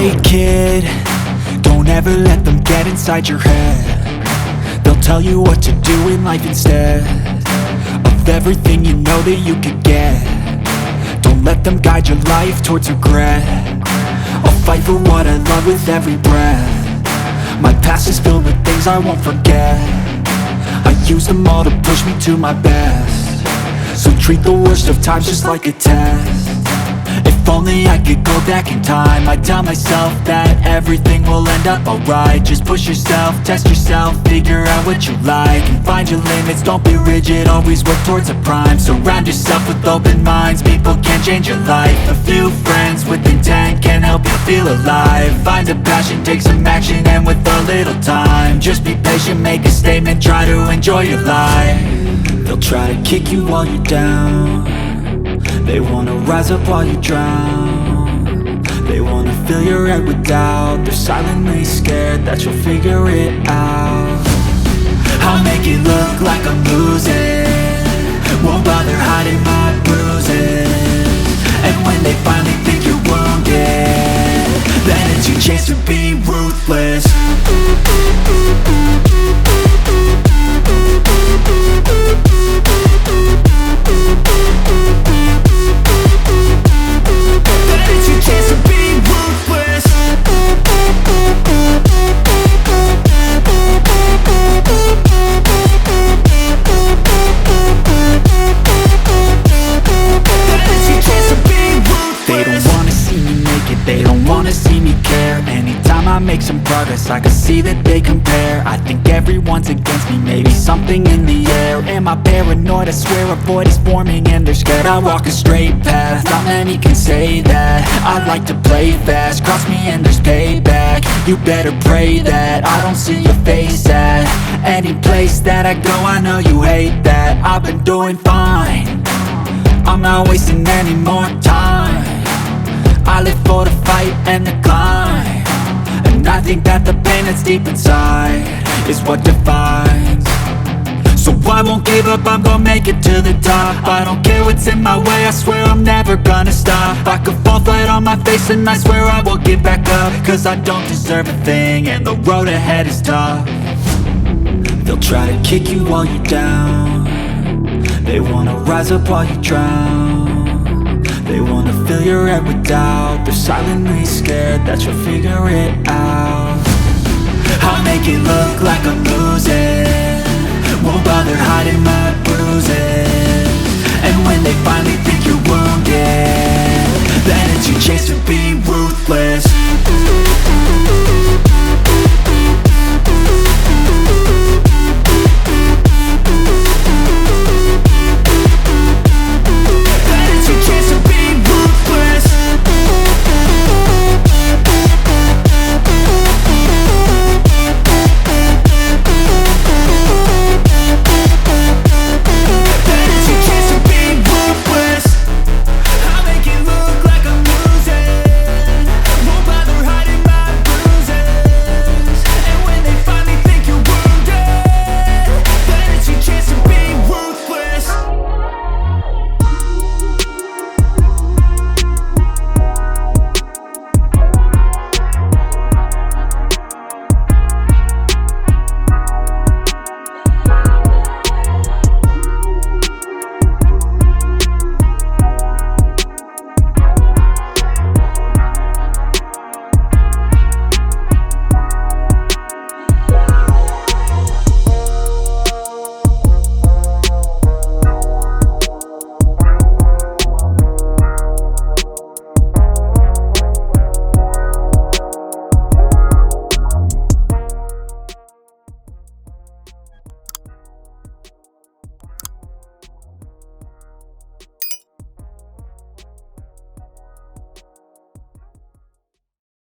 Hey kid, don't ever let them get inside your head. They'll tell you what to do in life instead of everything you know that you could get. Don't let them guide your life towards regret. I'll fight for what I love with every breath. My past is filled with things I won't forget. I use them all to push me to my best. So treat the worst of times just like a test. If only I could go back in time, I'd tell myself that everything will end up alright. Just push yourself, test yourself, figure out what you like, and find your limits, don't be rigid, always work towards a prime. Surround yourself with open minds, people can change your life. A few friends with intent can help you feel alive. Find a passion, take some action, and with a little time, just be patient, make a statement, try to enjoy your life. They'll try to kick you while you're down. They wanna rise up while you drown. They wanna fill your head with doubt. They're silently scared that you'll figure it out. I'll make it look like I'm losing, won't bother hiding my bruises. And when they finally think you're wounded, then it's your chance to be ruthless. They don't wanna see me care. Anytime I make some progress, I can see that they compare. I think everyone's against me, maybe something in the air. Am I paranoid? I swear a void is forming and they're scared. I walk a straight path, not many can say that. I like to play fast, cross me and there's payback. You better pray that I don't see your face at any place that I go. I know you hate that. I've been doing fine, I'm not wasting any more time. I live for the fight and the climb, and I think that the pain that's deep inside is what defines. So I won't give up, I'm gonna make it to the top. I don't care what's in my way, I swear I'm never gonna stop. I could fall flat on my face and I swear I will get back up, cause I don't deserve a thing and the road ahead is tough. They'll try to kick you while you're down. They wanna rise up while you drown. They wanna fill your head with doubt. They're silently scared that you'll figure it out. I'll make it look like I'm losing, won't bother hiding my bruises. And when they finally think you're wounded, then it's your chance to be ruthless.